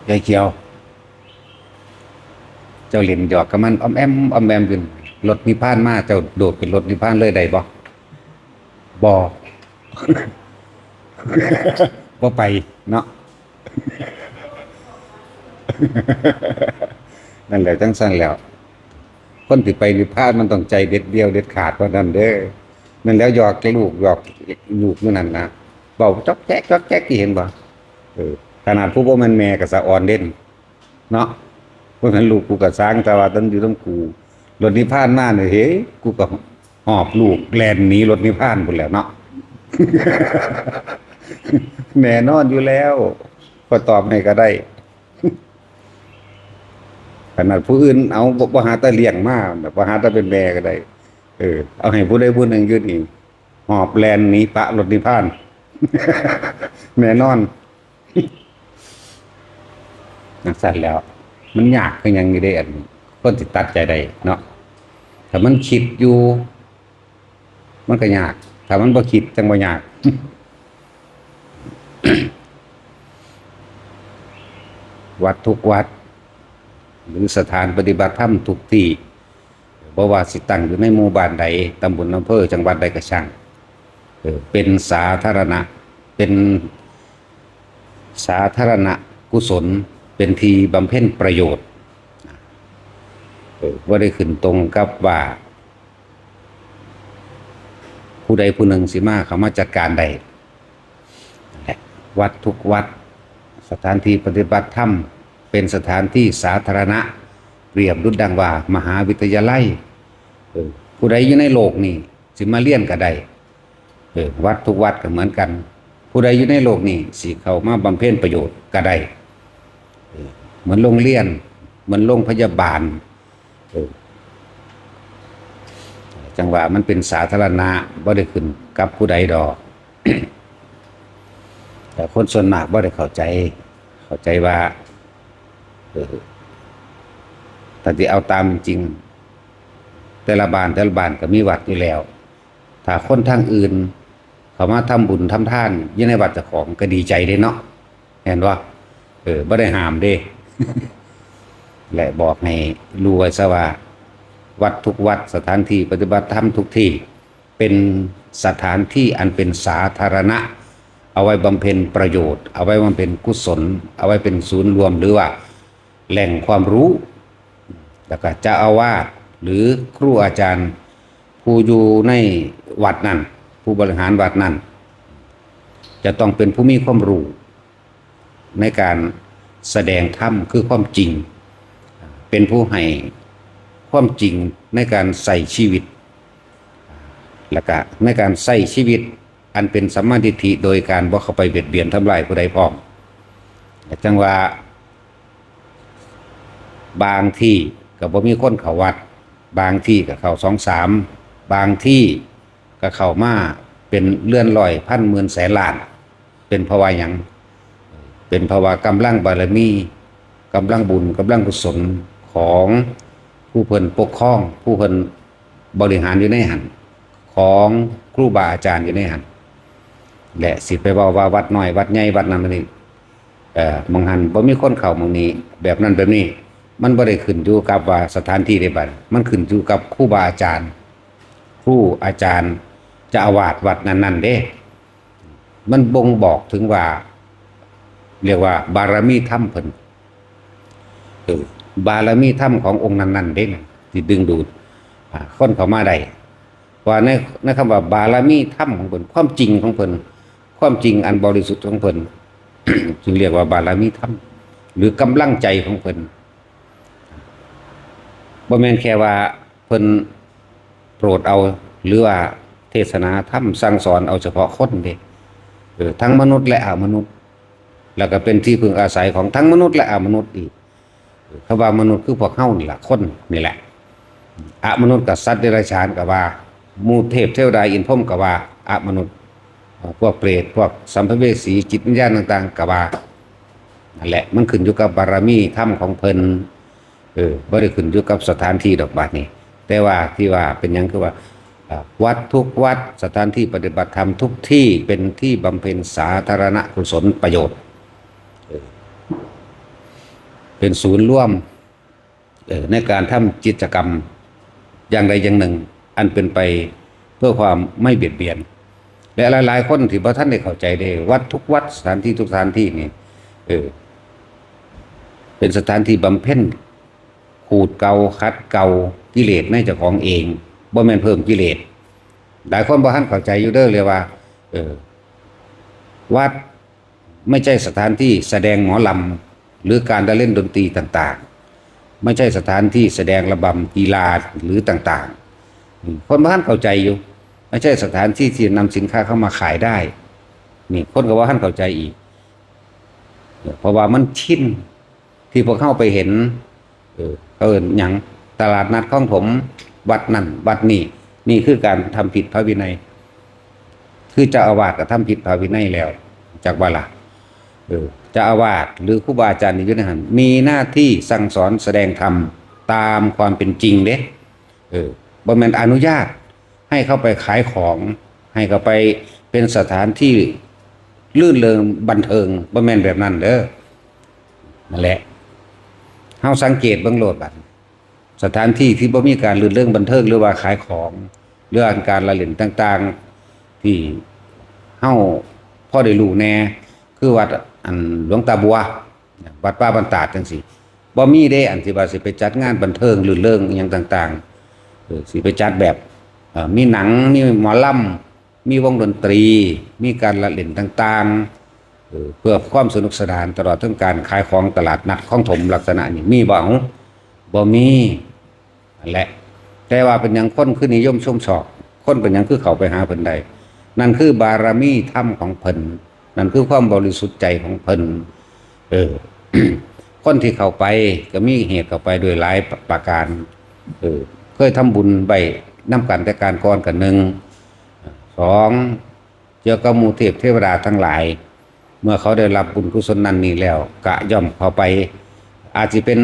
ยายเขียวเจ้าเล่นหยอกกับมันอ้อมแอมอ้อมแอมอยู่รถนิพพานมาเจ้าโดดเป็นรถนิพพานเลยได้บ่บ่บ่ไปเนาะนั่นแหละจังซั่นแล้วคนที่ไปนิพพานมันต้องใจเด็ดเดียวเด็ดขาดเพราะนั้นเด้อนั่นแล้วหยอกแกลูกหยอกลูกอยู่นั่นนะเบาจ๊อกแจ๊กจ๊อกแจ๊กที่เห็นบ่ขนาดผู้บ่แม่นแม่ก็สะอ่อนเด่นเนาะเพราะฉะนั้นลูกกูก็สร้างแต่ว่าตอนอยู่ต้องกูรถนิพพานมาเนี่ยเฮ้กูก็หอบลูกแล่นหนีรถนิพพานพุ่นแหล้วเนาะ แน่นอนอยู่แล้วก็ตอบให้ก็ได้ขนาดผู้อื่นเอาบ่หาตะเลี้ยงมาแบบบ่หาตะเป็นแม่ก็ได้เอาให้ผู้ใดผู้หนึ่งยืนอีกหอบแลนหนีปะรถนิพพาน แน่นอนนักสั่นแล้วมันยากคือหยังอยู่ได้อันคนสิตัดใจได้เนาะถ้ามันคิดอยู่มันก็ยากถ้ามันบ่คิดจังบ่ยาก วัดทุกวัดหรือสถานปฏิบัติธรรมทุกที่บ่ว่าสิตั้งอยู่ในหมู่บ้านใดตำบลอำเภอจังหวัดใดก็ช่างเป็นสาธารณะเป็นสาธารณะกุศลเป็นที่บำเพ็ญประโยชน์ว่าได้ขึ้นตรงกับว่าผู้ใดผู้หนึ่งสิมาเขามาจัดการใดวัดทุกวัดสถานที่ปฏิบัติธรรมเป็นสถานที่สาธารณะเปรียบดุจดังว่ามหาวิทยาลัยผู้ใดอยู่ในโลกนี้สิมาเรียนก็ได้วัดทุกวัดก็เหมือนกันผู้ใดอยู่ในโลกนี้สิเข้ามาบำเพ็ญประโยชน์ก็ได้เหมือนโรงเรียนเหมือนโรงพยาบาลจังหวะมันเป็นสาธารณะบ่ได้ขึ้นกับผู้ใดดอก แต่คนส่วนมากบ่ได้เข้าใจว่าถ้าที่เอาตามจริงแต่ละบ้านก็มีวัดอยู่แล้วถ้าคนทางอื่นเขามาทำบุญทำทานอยู่ในวัดเจ้าของก็ดีใจเด้เนาะเห็นว่าบ่ได้ห้ามเด้ และบอกให้รู้ไว้ซะว่าวัดทุกวัดสถานที่ปฏิบัติธรรมทุกที่เป็นสถานที่อันเป็นสาธารณะเอาไว้บำเพ็ญประโยชน์เอาไว้บำเพ็ญกุศลเอาไว้เป็นศูนย์รวมหรือว่าแหล่งความรู้แล้วก็เจ้าอาวาสหรือครูอาจารย์ผู้อยู่ในวัดนั้นผู้บริหารวัดนั้นจะต้องเป็นผู้มีความรู้ในการแสดงธรรมคือความจริงเป็นผู้ให้ความจริงในการใส่ชีวิตและก็ในการใส่ชีวิตอันเป็นสัมมาทิฏฐิโดยการบ่เข้าไปเบียดเบียนทำลายผู้ใดพร้อมจังว่าบางที่ก็บ่มีคนเข้าวัดบางที่ก็เข้า2-3บางที่ก็เข้ามาเป็นเลื่อนลอยพันหมื่นแสนล้านเป็นเพราะว่าหยังเป็นเพราะว่ากำลังบารมีกำลังบุญกำลังกุศลของผู้เพิ่นปกครองผู้เพิ่นบริหารอยู่ในหันของครูบาอาจารย์อยู่ในหันและสิไปว่าวัดน้อยวัดใหญ่วัดนั้นนี่มองหันบ่มีคนเข้ามองนี้แบบนั้นแบบนี้มันบ่ได้ขึ้นอยู่กับว่าสถานที่ใดบัดมันขึ้นอยู่กับครูบาอาจารย์ครูอาจารย์เจ้าอาวาสวัดนั้นๆเด้มันบ่งบอกถึงว่าเรียกว่าบารมีธรรมเพิ่นบารมีธรรมขององค์นั้นๆเด้ที่ดึงดูดคนเข้ามาได้ว่าในคำว่าบารมีธรรมของเพิ่นความจริงของเพิ่นความจริงอันบริสุทธิ์ของเพิ่น จึงเรียกว่าบารมีธรรมหรือกำลังใจของเพิ่นบ่แม่นแค่ว่าเพิ่นโปรดเอาหรือว่าเทศนาธรรมสั่งสอนเอาเฉพาะคนเด้ทั้งมนุษย์และอมนุษย์แล้วก็เป็นที่พึ่งอาศัยของทั้งมนุษย์และอมนุษย์อีกคำว่ามนุษย์คือพวกเฮานี่แหละคนนี่แหละอมนุษย์กับสัตว์เดรัจฉานกับว่ามูเทพเทวดาอินพรหมกับว่าอมนุษย์พวกเปรตพวกสัมภเวสีจิตวิญญาณต่างๆกับว่านั่นแหละมันขึ้นอยู่กับบารมีธรรมของเพิ่นบ่ได้ขึ้นอยู่กับสถานที่ดอกบัดนี้แต่ว่าที่ว่าเป็นหยังคือว่าวัดทุกวัดสถานที่ปฏิบัติธรรมทุกที่เป็นที่บำเพ็ญสาธารณกุศลประโยชน์ เป็นศูนย์ร่วมในการทำกิจกรรมอย่างใดอย่างหนึ่งอันเป็นไปเพื่อความไม่เบียดเบียนและหลายๆคนที่พระท่านได้เข้าใจได้วัดทุกวัดสถานที่ทุกสถานที่นี่เป็นสถานที่บำเพ็ญขูดเกาคัดเกากิเลสในเจ้าของเองบ่แม่นเพิ่มกิเลสหลายคนบ่ทันเข้าใจอยู่เด้อเลยว่าวัดไม่ใช่สถานที่แสดงหมอลำหรือการเล่นดนตรีต่างๆไม่ใช่สถานที่แสดงระบำกีฬาหรือต่างๆคนบ่ทันเข้าใจอยู่ไม่ใช่สถานที่ที่นำสินค้าเข้ามาขายได้นี่คนก็บ่ทันเข้าใจอีกเพราะว่ามันชินที่พวกเข้าไปเห็นเขาเอิ้นหยังตลาดนัดของผมวัดนั่นวัดนี่นี่คือการทำผิดพระวินัยคือเจ้าอาวาสก็ทำผิดพระวินัยแล้วจากว่าล่ะเจ้าอาวาสหรือครูบาอาจารย์นี่อยู่ในหันมีหน้าที่สั่งสอนแสดงธรรมตามความเป็นจริงเด้บ่แม่นอนุญาตให้เข้าไปขายของให้เข้าไปเป็นสถานที่ลื่นเริงบันเทิงบ่แม่นแบบนั้นเด้อนั่นแหละเฮาสังเกตเบิ่งโลดบัดสถานที่ที่บ่มีการลื่นเริงบันเทิงหรือว่าขายของหรือการละเล่นต่างๆที่เฮาพอได้รู้แน่คือวัดอันหลวงตาบัววัดป่าบ้านตาดจังซี่บ่มีเด้อันที่ว่าสิไปจัดงานบันเทิงลื่นเริงอีหยังต่างๆสิไปจัดแบบมีหนังมีหมอลำมีวงดนตรีมีการละเล่นต่างๆเพื่อความสนุกสนานตลอดทั้งการขายของตลาดนัดของถมลักษณะนี้มีบ่มีนั่นแหละแต่ว่าเป็นหยังคนคือนิยมชมชอบคนเป็นหยังคือเขาไปหาเพิ่นใดนั่นคือบารมีธรรมของเพิ่นนั่นคือความบริสุทธิ์ใจของเพิ่นคนที่เข้าไปก็มีเหตุเข้าไปโดยหลายประการเคยทำบุญไปนำกันแต่การก่อนกันหนึ่งสองเกี่ยวกับหมู่เทพเทวดาทั้งหลายเมื่อเขาได้รับบุญกุศลนั้นนี้แล้วกะย่อมเข้าไปอาจจะเป็น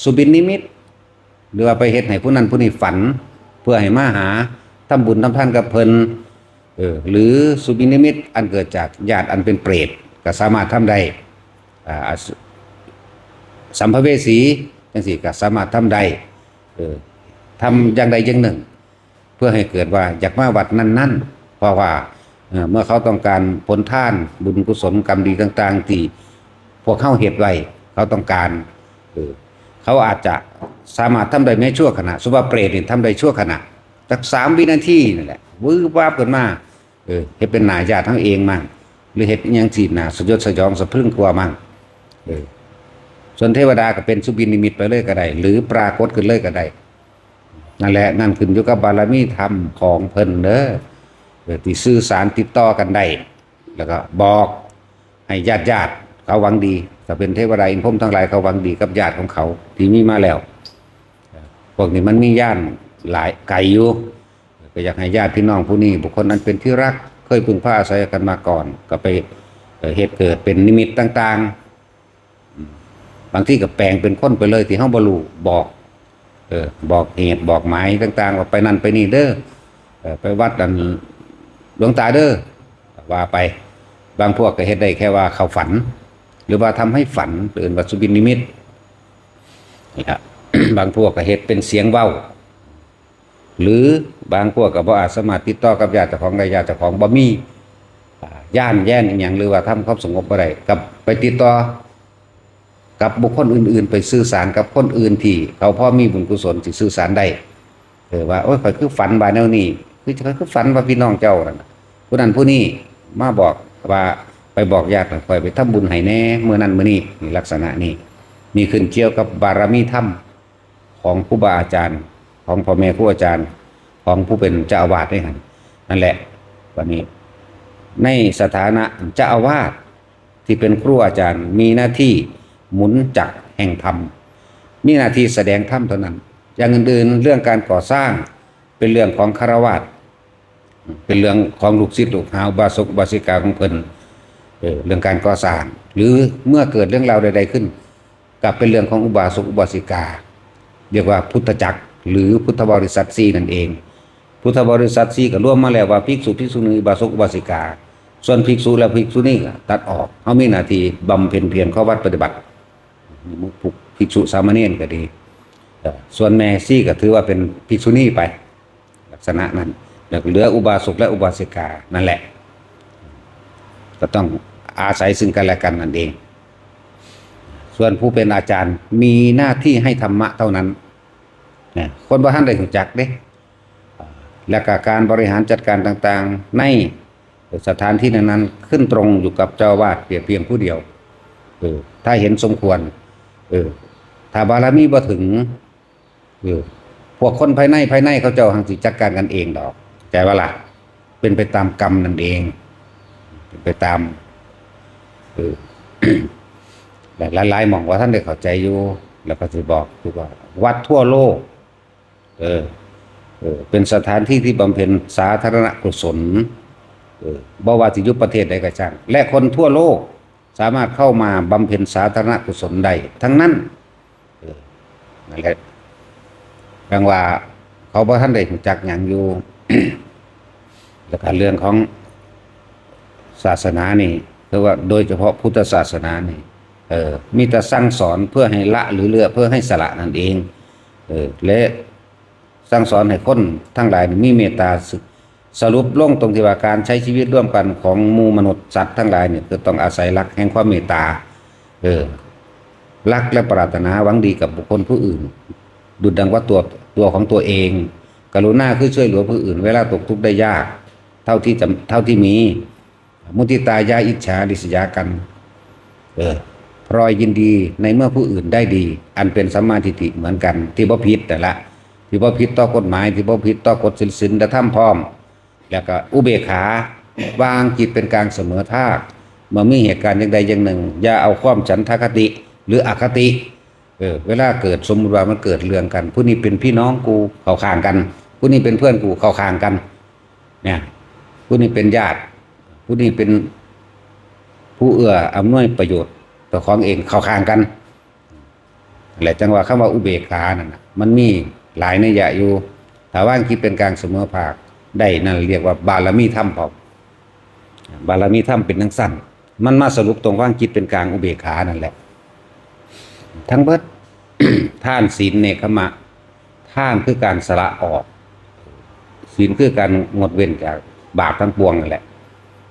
สุบินนิมิตหรือว่าไปเฮ็ดให้ผู้นั้นผู้นี้ฝันเพื่อให้มาหาทำบุญทำทานกับเพิ่นหรือสุบินนิมิตอันเกิดจากญาติอันเป็นเปรตก็สามารถทำได้สัมภเวสีจังซี่ก็สามารถทำได้ทำอย่างใดอย่างหนึ่งเพื่อให้เกิดว่าอยากมาวัดนั้นๆเพราะว่าเมื่อเขาต้องการผลทานบุญกุศลกรรมดีต่างๆที่พวกเขาเฮ็ดไว้เขาต้องการเขาอาจจะสามารถทำได้ไม่ชั่วขณะสุภาพเปรตนี่ทำได้ชั่วขณะสัก3 วินาทีนั่นแหละวืบวาบขึ้นมาเฮ็ดเป็นหน้าญาติทั้งเองมั่งหรือเฮ็ดอย่างที่น่าสยดสยองสะพรึงกลัวมั่งส่วนเทวดาก็เป็นสุบินนิมิตไปเลยก็ได้หรือปรากฏขึ้นเลยก็ได้นั่นแหละนั่นขึ้นอยู่กับบารมีธรรมของเพิ่นเด้อที่สื่อสารติดต่อกันได้แล้วก็บอกให้ญาติเขาหวังดีถ้าเป็นเทวดาอินพรหมทั้งหลายเขาหวังดีกับญาติของเขาที่มีมาแล้วพวกนี้มันมีย่านหลายไกลอยู่ก็อยากให้ญาติพี่น้องผู้นี้บุคคลนั้นเป็นที่รักเคยพึ่งพาอาศัยกันมาก่อนก็ไปเหตุเกิดเป็นนิมิตต่างๆบางที่ก็แปลงเป็นคนไปเลยที่เฮาบ่รู้บอกเหตุบอกหมายต่างๆว่าไปนั่นไปนี่เด้อไปวัดอันหลวงตาเด้อว่าไปบางพวกก็เฮ็ดได้แค่ว่าเขาฝันหรือว่าทำให้ฝันเอื่นว่าสุบินนิมิตนี่ครับ บางพวกก็เฮ็ดเป็นเสียงเว้าหรือบางพวกก็บ่อาจสามารถติดต่อกับญาติเจ้าของได้ญาติเจ้าของบ่มีย่านแย่นอีหยังหรือว่าทำความสงบบ่ได้กับไปติดต่อกับบุคคลอื่นๆไปสื่อสารกับคนอื่นที่เขาพอมีบุญกุศลสิสื่อสารได้ว่าโอ้ยข่อยคือฝันว่าแนวนี้คือฝันว่าพี่น้องเจ้านั่นผู้นั้นผู้นี้มาบอกว่าไปบอกญาติข่อยไปทำบุญให้แน่มื้อนั้นมื้อนี้นี่ลักษณะนี้มีขึ้นเกี่ยวกับบารมีธรรมของครูบาอาจารย์ของพ่อแม่ครูอาจารย์ของผู้เป็นเจ้าอาวาสด้วยกันนั่นแหละวันนี้ในสถานะเจ้าอาวาสที่เป็นครูอาจารย์มีหน้าที่หมุนจักรแห่งธรรมมีหน้าที่แสดงธรรมเท่านั้นอย่างอื่นๆเรื่องการก่อสร้างเป็นเรื่องของฆราวาสเป็นเรื่องของลูกศิษย์ลูกหาอุบาสกอุบาสิกาของเพิ่นเรื่องการก่อสร้างหรือเมื่อเกิดเรื่องราวใดๆขึ้นกับเป็นเรื่องของอุบาสกอุบาสิกาเรียกว่าพุทธจักรหรือพุทธบริษัท4นั่นเองพุทธบริษัท4ก็รวมมาแล้วว่าภิกษุภิกษุณีอุบาสกอุบาสิกาส่วนภิกษุและภิกษุณีตัดออกเขามีหน้าที่บำเพ็ญเพียรเข้าวัดปฏิบัติ มีมุขภิกษุสามเณรก็ดีส่วนแม่ซี่ก็ถือว่าเป็นภิกษุณีไปลักษณะนั้นแล้วเหลืออุบาสกและอุบาสิกานั่นแหละก็ต้องอาศัยซึ่งกันและกันนั่นเองส่วนผู้เป็นอาจารย์มีหน้าที่ให้ธรรมะเท่านั้นคนบ่ทันได้รู้จักเด้และการบริหารจัดการต่างๆในสถานที่นั้นขึ้นตรงอยู่กับเจ้าวาดเพียงผู้เดียวถ้าเห็นสมควรถ้าบารมีบ่ถึงพวกคนภายในเขาเจ้าหังสิจัดการกันเองดอกใจว่าล่ะเป็นไปตามกรรมนั่นเองเป็นไปตามแต่หลายๆหม่องว่าท่านได้เข้าใจอยู่แล้วก็สิบอกคือว่าวัดทั่วโลกเป็นสถานที่ที่บำเพ็ญสาธารณกุศลบ่ว่าสิอยู่ประเทศใดก็ช่างและคนทั่วโลกสามารถเข้ามาบำเพ็ญสาธารณกุศลได้ทั้งนั้นนั่นแหละแปลว่าเขาบ่ทันได้รู้จักหยังอยู่ แล้วก็เรื่องของศาสนานี่คือว่าโดยเฉพาะพุทธศาสนานี่มีแต่สั่งสอนเพื่อให้ละหรือเลือกเพื่อให้สละนั่นเองและสั่งสอนให้คนทั้งหลายมีเมตตาสรุปลงตรงที่ว่าการใช้ชีวิตร่วมกันของหมู่มนุษย์สัตว์ทั้งหลายเนี่ยคือต้องอาศัยหลักแห่งความเมตตารักและปรารถนาหวังดีกับบุคคลผู้อื่นดุจดังว่าตัวของตัวเองกรุณาคือช่วยเหลือผู้อื่นเวลาตกทุกข์ได้ยากเท่าที่มีมุทิตายาอิจฉาริษยากันพรอยยินดีในเมื่อผู้อื่นได้ดีอันเป็นสัมมาทิฏฐิเหมือนกันที่บ่ผิดแต่ละที่บ่ผิดต่อกฎหมายที่บ่ผิดต่อกฎศีลธรรมพร้อมแล้วก็อุเบกขาวางจิตเป็นกลางเสมอภาคเมื่อมีเหตุการณ์อย่างใดอย่างหนึ่งอย่าเอาความฉันทคติหรืออคติเวลาเกิดสมมุติว่ามันเกิดเรื่องกันผู้นี้เป็นพี่น้องกูเข้าข้างกันผู้นี้เป็นเพื่อนกูเข้าข้างกันเนี่ยผู้นี้เป็นญาติผู้นี้เป็นผู้เอื้ออำนวยประโยชน์ต่อของเองเข้าข้างกันแหละจังว่าคำว่าอุเบกขานั่นมันมีหลายนัยยะอยู่ถ้าว่างคิดเป็นกลางเสมอภาคได้นั่นเรียกว่าบารมีธรรมพอบารมีธรรมเป็นทั้งสั้นมันมาสรุปตรงว่างคิดเป็นกลางอุเบกขานั่นแหละทั้งเบิด ท่านศีลเนกขมะท่านคือการสละออกศีลคือการงดเว้นจากบาปทั้งปวงนั่นแหละ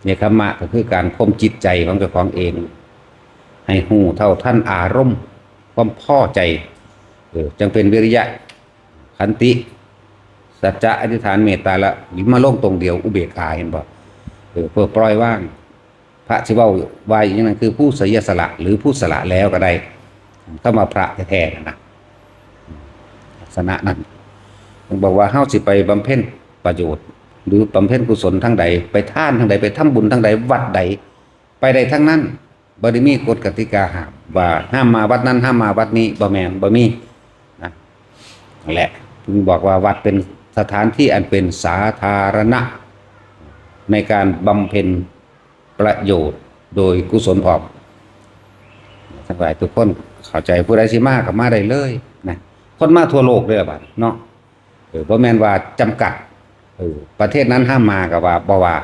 เนกขมะก็คือการข่มจิตใจของเจ้าของเองให้หูเท่าท่านอารมณ์ความพอใจจึงเป็นวิริยะขันติสัจจะอธิษฐานเมตตาละมาลงตรงเดียวอุเบกขาเห็นบ่เพื่อปล่อยว่างพระสิเว้าว่าอย่างนั้นคือผู้เสียสละหรือผู้สละแล้วก็ได้เข้ามาพระแท้ๆนะลักษณะนั้นมันบอกว่าเฮาสิไปบำเพ็ญประโยชน์หรือบำเพ็ญกุศลทั้งใดไปท่านทั้งใดไปทำบุญทั้งใดวัดใดไปใดทั้งนั้นบ่ได้มีกฎกติกาห้ามว่าห้ามมาวัดนั้นห้ามมาวัดนี้บ่แม่นบ่มีนะนั่นแหละถึงบอกว่าวัดเป็นสถานที่อันเป็นสาธารณะในการบำเพ็ญประโยชน์โดยกุศลพร้อมทั้งหลายทุกคนเข้าใจผู้ใดสิมาก็มาได้เลยนะคนมาทั่วโลกเลยบัดเนาะบ่แม่นว่าจำกัดประเทศนั้นห้ามมาก็ว่าบ่ว่า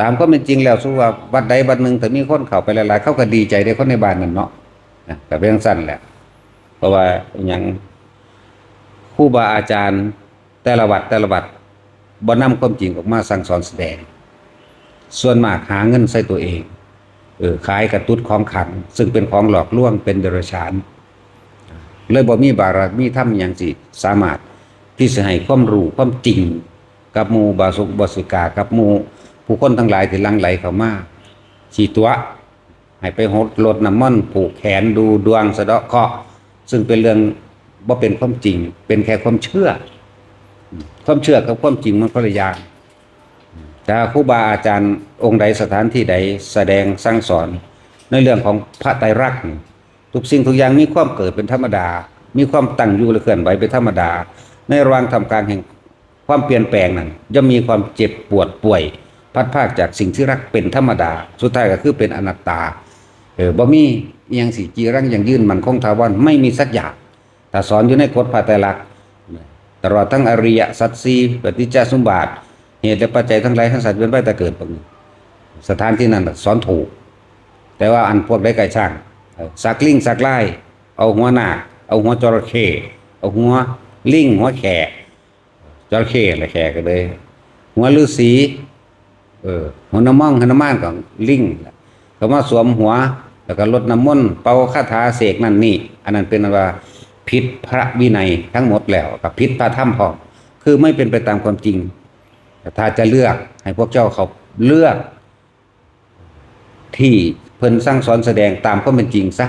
ตามก็เป็นจริงแล้วสู้ว่าวัดใดวัดหนึ่งแต่มีคนเข้าไปหลายๆเขาก็ดีใจได้คนในบ้านนั่นเนาะก็เป็นสั้นแหละเพราะว่าอย่างครูบาอาจารย์แต่ละวัดบ่นำความจริงออกมาสั่งสอนแสดงส่วนมากหาเงินใส่ตัวเองขายกระตุ้นของขังซึ่งเป็นของหลอกลวงเป็นเดรัจฉานเลยบ่มีบารมีธรรมอย่างสิสามารถที่จะให้ความรู้ความจริงกับหมู่บาสุกบาสิกากับหมู่ผู้คนทั้งหลายที่หลั่งไหลเข้ามาฉีดตัวให้ไปรดน้ำมนต์ผูกแขนดูดวงสะเดาะเคราะห์ซึ่งเป็นเรื่องบ่เป็นความจริงเป็นแค่ความเชื่อกับความจริงมันคนละอย่างถ้าครูบาอาจารย์องค์ใดสถานที่ใดแสดงสั่งสอนในเรื่องของพระไตรลักษณ์ทุกสิ่งทุกอย่างมีความเกิดเป็นธรรมดามีความตั้งอยู่และเคลื่อนไหวเป็นธรรมดาในระหว่างทำการแห่งความเปลี่ยนแปลงนั้นย่อมมีความเจ็บปวดป่วยพัดพรากจากสิ่งที่รักเป็นธรรมดาสุดท้ายก็คือเป็นอนัตตาบ่มีอีหยังสิจีรังอย่างยืนมันคงถาวรไม่มีสักอย่างถ้าสอนอยู่ในกฎพระไตรลักษณ์ตลอดทั้งอริยสัจสี่ปฏิจจสมุปบาทเหตุและปัจจัยทั้งหลายทั้งสัตว์เวียนว่ายแต่เกิดสถานที่นั้นสอนถูกแต่ว่าอันพวกได้ไก่ช่าง สักลิงสักไล่เอาหัวนาคเอาหัวจระเข้เอาหัวลิงหัวแขกจระเข้อะไรแขกก็เลยหัวฤาษีหัวน้ำม่องหัวน้ำม่านของลิงก็มาสวมหัวแล้วก็ลดน้ำมนต์เป่าคาถาเสกนั่นนี่อันนั้นเป็นว่าผิดพระวินัยทั้งหมดแล้วกับผิดพระธรรมพอคือไม่เป็นไปตามความจริงแต่ถ้าจะเลือกให้พวกเจ้าเขาเลือกที่เพิ่นสร้างสอนแสดงตามความเป็นจริงซะ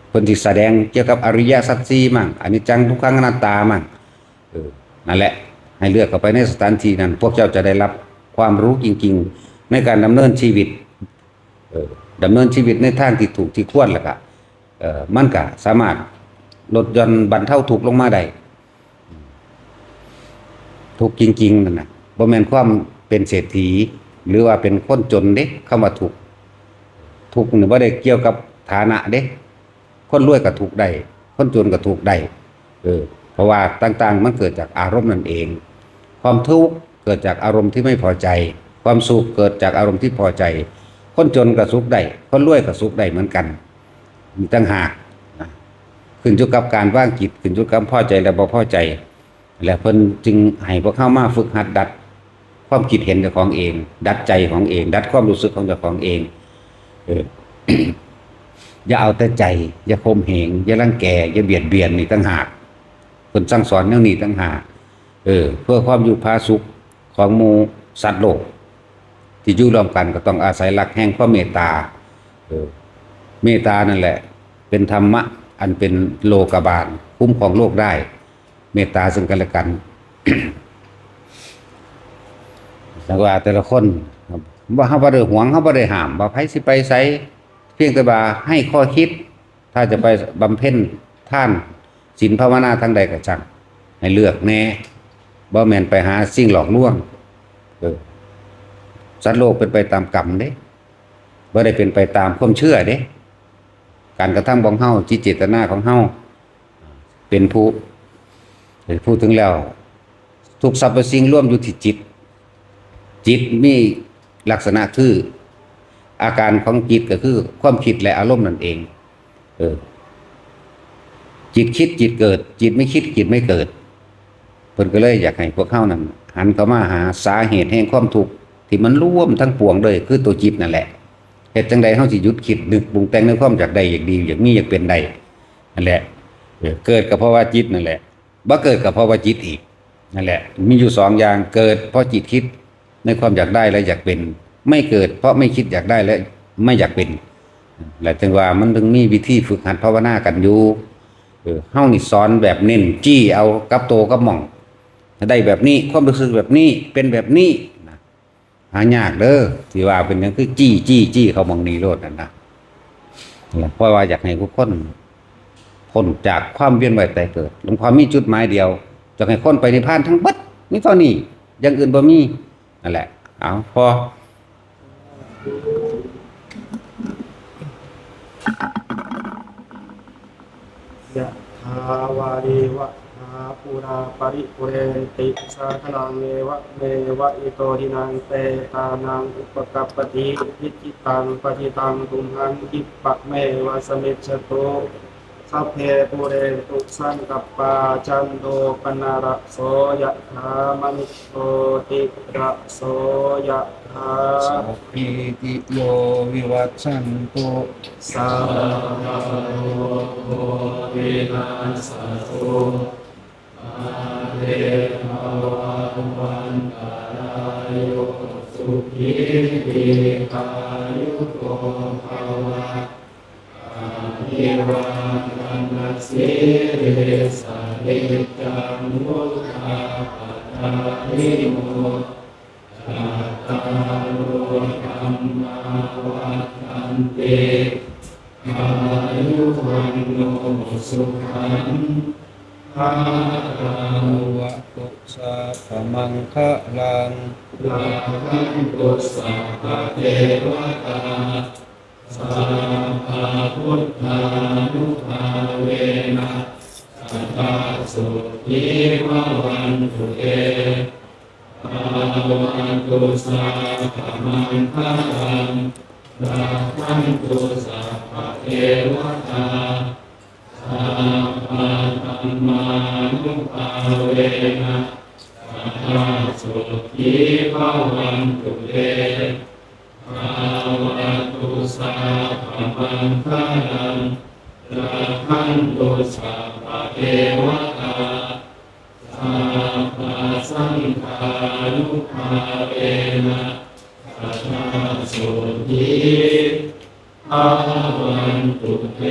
เพิ่นที่แสดงเกี่ยวกับอริยสัจสี่มั่งอนิจจังทุกขังอนัตตามั่งนั่นแหละให้เลือกเข้าไปในสถานที่นั้นพวกเจ้าจะได้รับความรู้จริงๆในการดำเนินชีวิตดำเนินชีวิตในทางที่ถูกที่ควรแล้วก็มันก็สามารถลดหย่อนบรรเทาทุกข์ลงมาได้ทุกข์จริงๆนั่นน่ะบ่แม่นความเป็นเศรษฐีหรือว่าเป็นคนจนเด้คำว่าทุกข์นี่บ่ได้เกี่ยวกับฐานะเด้คนรวยก็ทุกข์ได้คนจนก็ทุกข์ได้เพราะว่าต่างๆมันเกิดจากอารมณ์นั่นเองความทุกข์เกิดจากอารมณ์ที่ไม่พอใจความสุขเกิดจากอารมณ์ที่พอใจคนจนก็สุขได้คนรวยก็สุขได้เหมือนกันมีต่างหากขึ้นอยู่กับการว่างจิตขึ้นอยู่กับพอใจและบ่พอใจและเพิ่นจึงให้พวกเข้ามาฝึกหัดดัดความคิดเห็นเจ้าของเองดัดใจของเองดัดความรู้สึกของเจ้าของเองอย่าเอาแต่ใจอย่าข่มเหงอย่ารังแกอย่าเบียดเบียนนี่ต่างหากเพิ่นสั่งสอนแนวนี้ต่างหากเพื่อความอยู่ผาสุขของหมู่สัตว์โลกที่อยู่ร่วมกันก็ต้องอาศัยหลักแห่งความเมตตาเมตตานั่นแหละเป็นธรรมะอันเป็นโลกบาลคุ้มครองโลกได้เมตตาซึ่งกันและกัน แต่ว่าแต่ละคนว่าเฮาบ่ได้หวงเฮาบ่ได้ห้ามว่าไผสิไปไสเพียงแต่ว่าให้ข้อคิดถ้าจะไปบำเพ็ญทานศีลภาวนาทางใดก็ช่างให้เลือกแน่บ่แม่นไปหาสิ่งหลอกลวงสัตว์โลกเป็นไปตามกรรมเด้บ่ได้เป็นไปตามความเชื่อเด้การกระทำของเฮาจิตเจตนาของเฮาเป็นผู้พูดถึงแล้วทุกสรรพสิ่งร่วมอยู่ที่จิตมีลักษณะคืออาการของจิตก็คือความคิดและอารมณ์นั่นเองจิตคิดจิตเกิดจิตไม่คิดจิตไม่เกิดเพิ่นก็เลยอยากให้พวกเฮานั้นหันเข้ามาหาสาเหตุแห่งความทุกข์ที่มันร่วมทั้งปวงเลยคือตัวจิตนั่นแหละเฮ็ดจังใดเฮาสิหยุดคิดนึกปรุงแต่งในความอยากได้อยากดีอยากมีอยากเป็นได้นั่นแหละเกิดก็เพราะว่าจิตนั่นแหละบ่เกิดก็เพราะว่าจิตอีกนั่นแหละมีอยู่สองอย่างเกิดเพราะจิตคิดในความอยากได้และอยากเป็นไม่เกิดเพราะไม่คิดอยากได้และไม่อยากเป็นและจึงว่ามันถึงมีวิธีฝึกหัดภาวนากันอยู่เฮานี่สอนแบบเน้นจี้เอากับโตกับหม่องได้แบบนี้ความรู้สึกแบบนี้เป็นแบบนี้นะหายากเด้อที่ว่าเป็นหยังคือจี้เขามองนี้โลดนั่นนะเพราะว่าอยากให้ทุกคนพ้นจากความเวียนว่ายตายเกิดหลวงพ่อมีจุดหมายเดียวจะให้คนไปนิพพานทั้งเบิดมีเท่านี้อย่างอื่นบ่มีนั่นแหละเอาพอยะถาวาริวะหาปุราปริปุเรนติสาคลังเมวะอิโตทินังเตตานังอุปกัปปติวิจิตังปฏิตังตุมหังคิปะเมวะสมิจฉโตสัพเพปุเรนตุสังกัปปาจันโทปนาระโสยะถามณิโตติระโสยะถาสัพพิติโยวิวัชชันตุสัพพะโลกวินาศตุอาเรภวันตรายโยสุขีติกายุโกภวะนิวัฒนสิริสานิจังมุตตาปทานิโมจัตตารุธัมมาวัฏันติอายุวันโนสุขังภาลังวะตุสัพพมังคะลังลาภันตุสัพพะเทวตาสัพพะพุทธานุภาเวนะสัพพะสุขีภวันตุเตภวันตุสัพพะมังคะลัง ราคันตุสัพพะเทวตาสัพพะธัมมานุภาเวนะสัทธาสุขีภวันตุเตภาวะตุสัพพะมังคลังราคันตุสัพพะเทวตาสัพพะสังฆานุภาเวนะสัทธาสุขีภวันตุเต